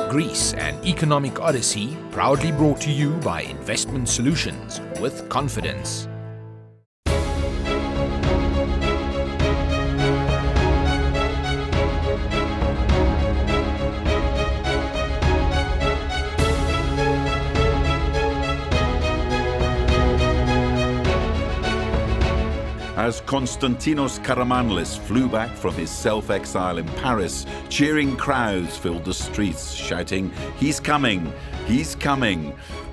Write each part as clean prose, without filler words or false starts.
Greece, an Economic Odyssey, proudly brought to you by Investment Solutions with confidence. As Konstantinos Karamanlis flew back from his self-exile in Paris, cheering crowds filled the streets, shouting, "He's coming! He's coming!"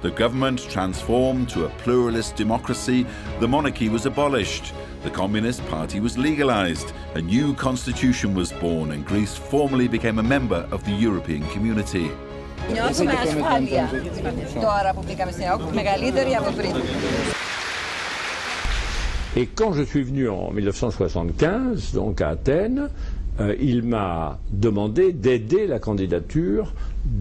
The government transformed to a pluralist democracy. The monarchy was abolished. The Communist Party was legalized. A new constitution was born and Greece formally became a member of the European community. Νιώθουμε ασφάλεια τώρα που μπήκαμε στην Ευρώπη, μεγαλύτερη από πριν. Et quand je suis venu en 1975, donc à Athènes, il m'a demandé d'aider la candidature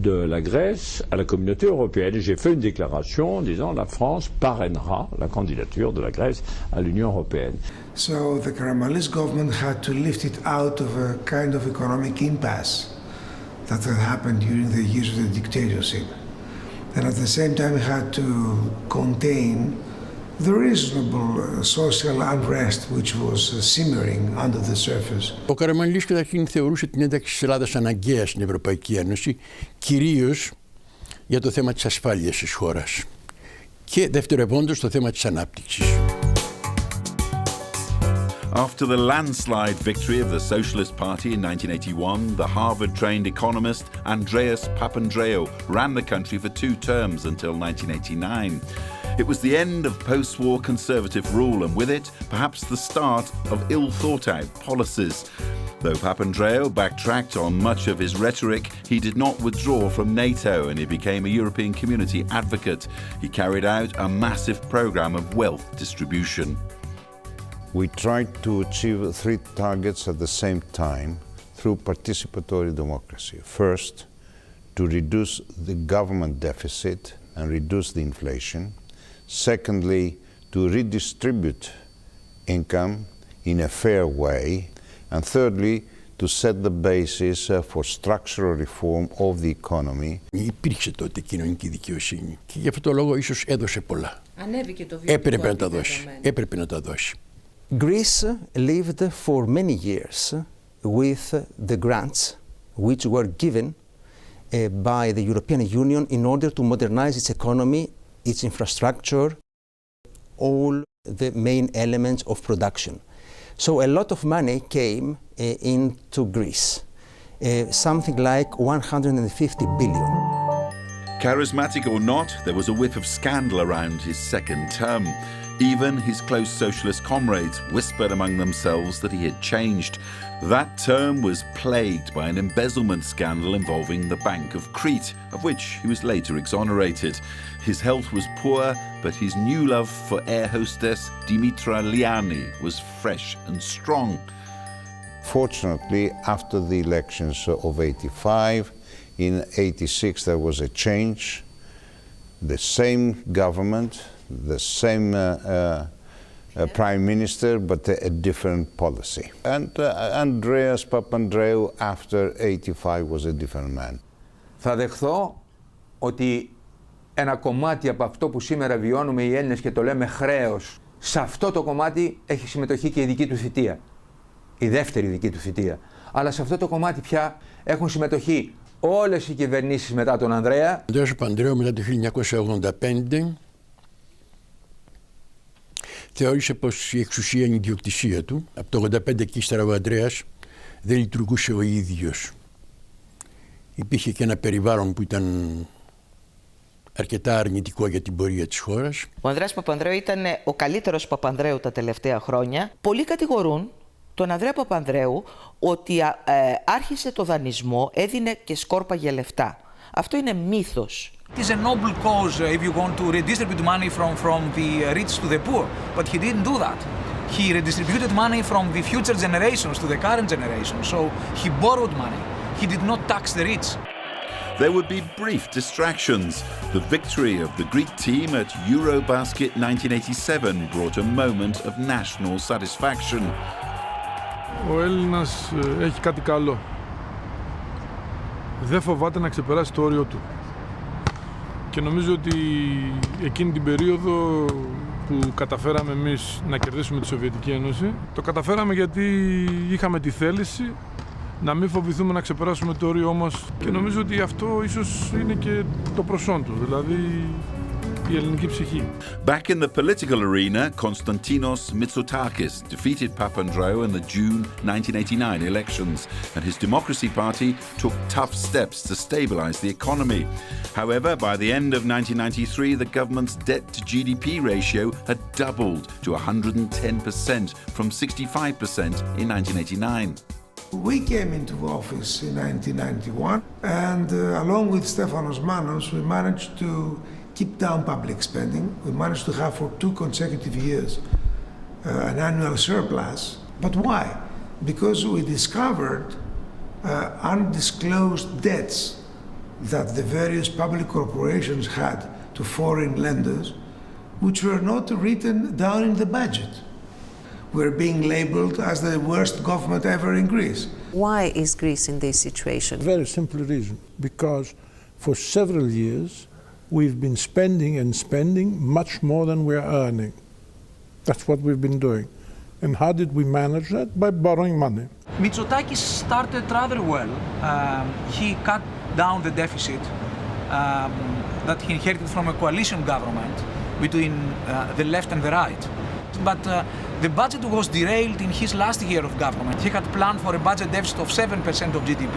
de la Grèce à la communauté européenne. J'ai fait une déclaration en disant la France parrainera la candidature de la Grèce à l'Union européenne. So the Karamanlis government had to lift it out of a kind of economic impasse that had happened during the years of the dictatorship. And at the same time it had to contain the reasonable social unrest which was simmering under the surface. Ο Καραμανλής καταρχήν θεωρούσε την ένταξη της Ελλάδας αναγκαία στην Ευρωπαϊκή Ένωση, κυρίως για το θέμα της ασφάλειας της χώρας και δευτερευόντως το θέμα της ανάπτυξης. After the landslide victory of the Socialist Party in 1981, the Harvard-trained economist Andreas Papandreou ran the country for 2 terms until 1989. It was the end of post-war conservative rule and with it, perhaps the start of ill-thought-out policies. Though Papandreou backtracked on much of his rhetoric, he did not withdraw from NATO and he became a European community advocate. He carried out a massive programme of wealth distribution. We tried to achieve 3 targets at the same time through participatory democracy. First, to reduce the government deficit and reduce the inflation. Secondly, to redistribute income in a fair way. And thirdly, to set the basis for structural reform of the economy. Υπήρξε τότε κοινωνική δικαιοσύνη και γι' αυτό το λόγο ίσως έδωσε πολλά. Ανέβηκε το βιωτικό Έπρεπε να τα δώσει. Έπρεπε να τα δώσει. Greece lived for many years with the grants which were given by the European Union in order to modernize its economy, its infrastructure, all the main elements of production. So a lot of money came into Greece, something like 150 billion. Charismatic or not, there was a whiff of scandal around his second term. Even his close socialist comrades whispered among themselves that he had changed. That term was plagued by an embezzlement scandal involving the Bank of Crete, of which he was later exonerated. His health was poor, but his new love for air hostess Dimitra Liani was fresh and strong. Fortunately, after the elections of '85, in '86 there was a change. The same government, the same Prime Minister, but a different policy. And Andreas Papandreou after '85 was a different man. Θα δεχθώ ότι ένα κομμάτι από αυτό που σήμερα βιώνουμε οι Έλληνες και το λέμε χρέος, σε αυτό το κομμάτι έχει συμμετοχή και η δική του θητεία, η δεύτερη δική του θητεία. Αλλά σε αυτό το κομμάτι πια έχουν συμμετοχή όλες οι κυβερνήσεις μετά τον Ανδρέα. Ο Ανδρέας Παπανδρέου μετά το 1985 θεώρησε πως η εξουσία είναι η ιδιοκτησία του. Από το 1985 και ύστερα ο Ανδρέας δεν λειτουργούσε ο ίδιος. Υπήρχε και ένα περιβάλλον που ήταν αρκετά αρνητικό για την πορεία της χώρας. Ο Ανδρέας Παπανδρέου ήταν ο καλύτερος Παπανδρέου τα τελευταία χρόνια. Πολλοί κατηγορούν τον Ανδρέα Παπανδρέου ότι άρχισε το δανεισμό, έδινε και σκόρπαγε λεφτά. Αυτό είναι μύθος. It is a noble cause if you want to redistribute money from the rich to the poor, but he didn't do that. He redistributed money from the future generations to the current generation, so he borrowed money. He did not tax the rich. There would be brief distractions. The victory of the Greek team at Eurobasket 1987 brought a moment of national satisfaction. Ο Έλληνας έχει κάτι καλό. δεν φοβάται να ξεπεράσει το όριο του. Και νομίζω ότι εκείνη την περίοδο που καταφέραμε εμείς να κερδίσουμε τη Σοβιετική Ένωση, το καταφέραμε γιατί είχαμε τη θέληση να μην φοβηθούμε να ξεπεράσουμε το όριό μας, και νομίζω ότι αυτό ίσως είναι και το προσόν του, δηλαδή η ελληνική ψυχή. Back in the political arena, Konstantinos Mitsotakis defeated Papandreou in the June 1989 elections, and his Democracy Party took tough steps to stabilize the economy. However, by the end of 1993, the government's debt-to-GDP ratio had doubled to 110% from 65% in 1989. We came into office in 1991, and along with Stefanos Manos, we managed to keep down public spending. We managed to have for 2 consecutive years an annual surplus. But why? Because we discovered undisclosed debts that the various public corporations had to foreign lenders, which were not written down in the budget. We're being labeled as the worst government ever in Greece. Why is Greece in this situation? Very simple reason. Because for several years we've been spending much more than we're earning. That's what we've been doing. And how did we manage that? By borrowing money. Mitsotakis started rather well. He cut down the deficit that he inherited from a coalition government between the left and the right. But the budget was derailed in his last year of government. He had planned for a budget deficit of 7% of GDP,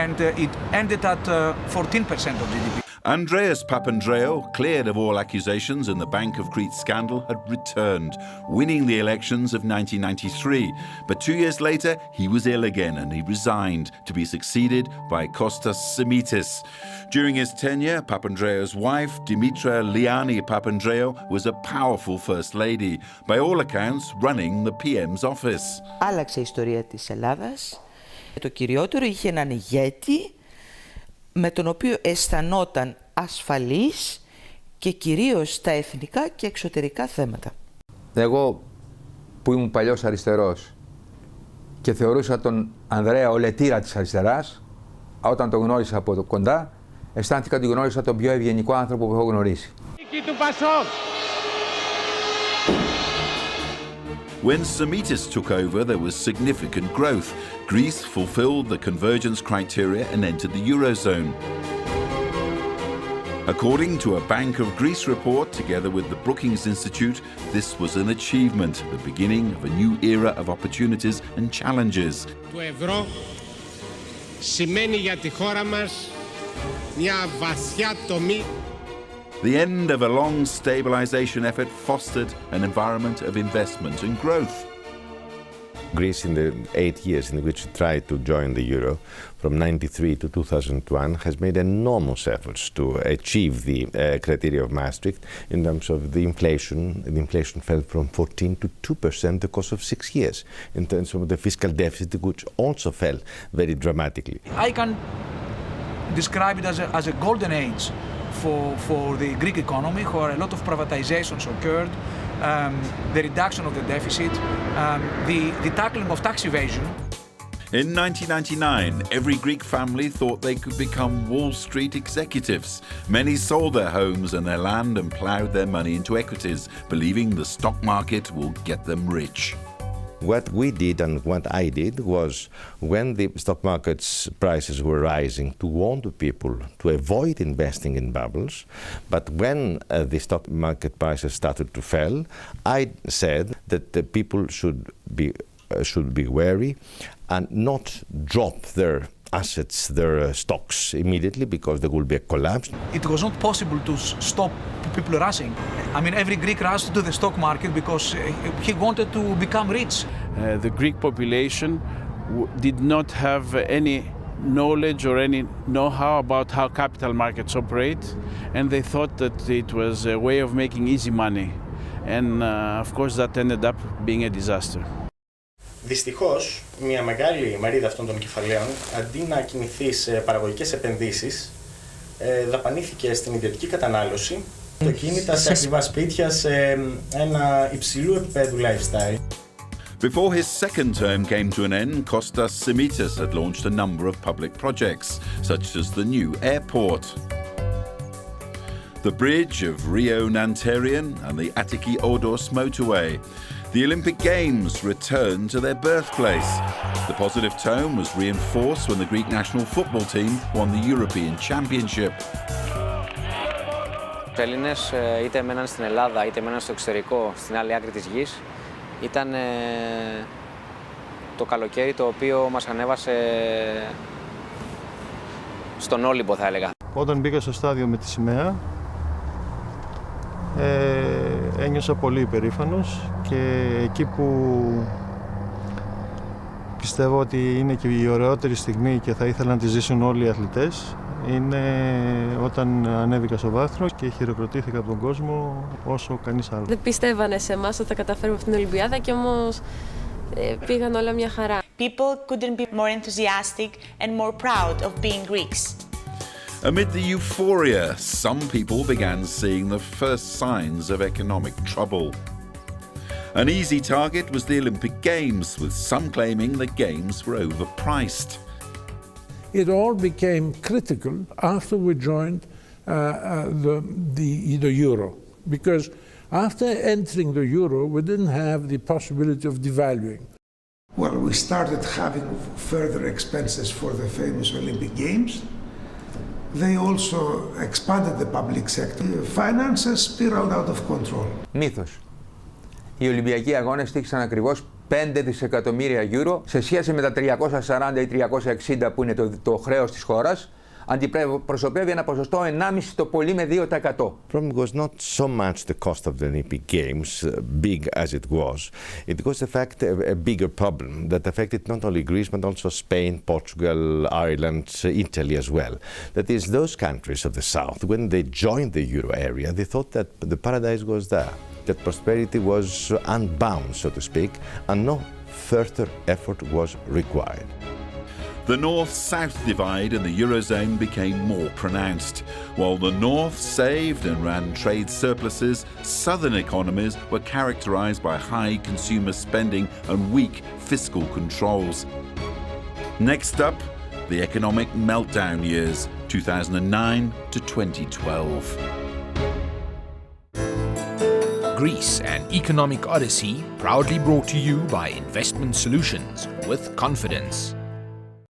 and it ended at 14% of GDP. Andreas Papandreou, cleared of all accusations in the Bank of Crete scandal, had returned, winning the elections of 1993. But 2 years later, he was ill again and he resigned to be succeeded by Kostas Simitis. During his tenure, Papandreou's wife, Dimitra Liani Papandreou, was a powerful first lady, by all accounts running the PM's office. Άλλαξε η ιστορία της Ελλάδας. Το κυριότερο, είχε έναν ηγέτη με τον οποίο αισθανόταν ασφαλής και κυρίως στα εθνικά και εξωτερικά θέματα. Εγώ που ήμουν παλιός αριστερός και θεωρούσα τον Ανδρέα ολετήρα της αριστεράς, όταν τον γνώρισα από κοντά, αισθάνθηκα ότι γνώρισα τον πιο ευγενικό άνθρωπο που έχω γνωρίσει. When Simitis took over, there was significant growth. Greece fulfilled the convergence criteria and entered the Eurozone. According to a Bank of Greece report, together with the Brookings Institute, this was an achievement, the beginning of a new era of opportunities and challenges. Το ευρώ σημαίνει για τη χώρα μας μια βαθιά τομή. The end of a long stabilization effort fostered an environment of investment and growth. Greece, in the 8 years in which it tried to join the euro, from 1993 to 2001, has made enormous efforts to achieve the criteria of Maastricht in terms of the inflation. The inflation fell from 14% to 2% in the course of 6 years. In terms of the fiscal deficit, which also fell very dramatically. I can describe it as a golden age for the Greek economy, where a lot of privatizations occurred, the reduction of the deficit, the tackling of tax evasion. In 1999, every Greek family thought they could become Wall Street executives. Many sold their homes and their land and ploughed their money into equities, believing the stock market will get them rich. What we did and what I did was, when the stock market's prices were rising, to warn the people to avoid investing in bubbles. But when the stock market prices started to fall, I said that the people should be wary and not drop their assets, their stocks immediately, because there will be a collapse. It was not possible to stop people rushing. I mean, every Greek rushed to the stock market because he wanted to become rich. The Greek population did not have any knowledge or any know-how about how capital markets operate, and they thought that it was a way of making easy money. And of course that ended up being a disaster. Δυστυχώς, μια μεγάλη μερίδα αυτών των κεφαλαίων, αντί να κινηθεί σε παραγωγικές επενδύσεις, δαπανήθηκε στην ιδιωτική κατανάλωση, αυτοκίνητα, σε ακριβά σπίτια, σε ένα υψηλού επίπεδου lifestyle. Before his second term came to an end, Kostas Simitis had launched a number of public projects, such as the new airport, the bridge of Rio-Nanterion and the Attiki-Odos motorway. The Olympic Games returned to their birthplace. The positive tone was reinforced when the Greek national football team won the European Championship. Οι Έλληνες είτε έμεναν στην Ελλάδα είτε έμεναν στο εξωτερικό, στην άλλη άκρη της γης, ήταν το καλοκαίρι το οποίο μας ανέβασε στον Όλυμπο, θα έλεγα. Όταν μπήκα στο στάδιο με τη σημαία, ένιωσα πολύ υπερήφανος και εκεί που πιστεύω ότι είναι και η ωραιότερη στιγμή και θα ήθελα να τη ζήσουν όλοι οι αθλητές, είναι όταν ανέβηκα στο βάθρο και χειροκροτήθηκα από τον κόσμο όσο κανείς άλλος. Δεν πιστεύανε σε εμάς ότι θα καταφέρουμε αυτήν την Ολυμπιάδα και όμως πήγαν όλα μια χαρά. People couldn't be more enthusiastic and more proud of being Greeks. Amid the euphoria, some people began seeing the first signs of economic trouble. An easy target was the Olympic Games, with some claiming the Games were overpriced. It all became critical after we joined the euro, because after entering the euro, we didn't have the possibility of devaluing. Well, we started having further expenses for the famous Olympic Games. They also expanded the public sector. Finances spiraled out of control. Μύθος. Οι Ολυμπιακοί Αγώνες στήχησαν ακριβώς 5 δισεκατομμύρια ευρώ σε σχέση με τα 340 ή 360 που είναι το χρέος της χώρας. Αντιπροσωπεύει ένα ποσοστό 1,5 το πολύ με 2%. Problem was not so much the cost of the Olympic Games, big as it was. It was in fact a bigger problem that affected not only Greece but also Spain, Portugal, Ireland, Italy as well. That is, those countries of the south, when they joined the euro area, they thought that the paradise was there, that prosperity was unbound, so to speak, and no further effort was required. The north-south divide in the Eurozone became more pronounced. While the north saved and ran trade surpluses, southern economies were characterized by high consumer spending and weak fiscal controls. Next up, the economic meltdown years, 2009 to 2012. Greece, an economic odyssey, proudly brought to you by Investment Solutions with confidence.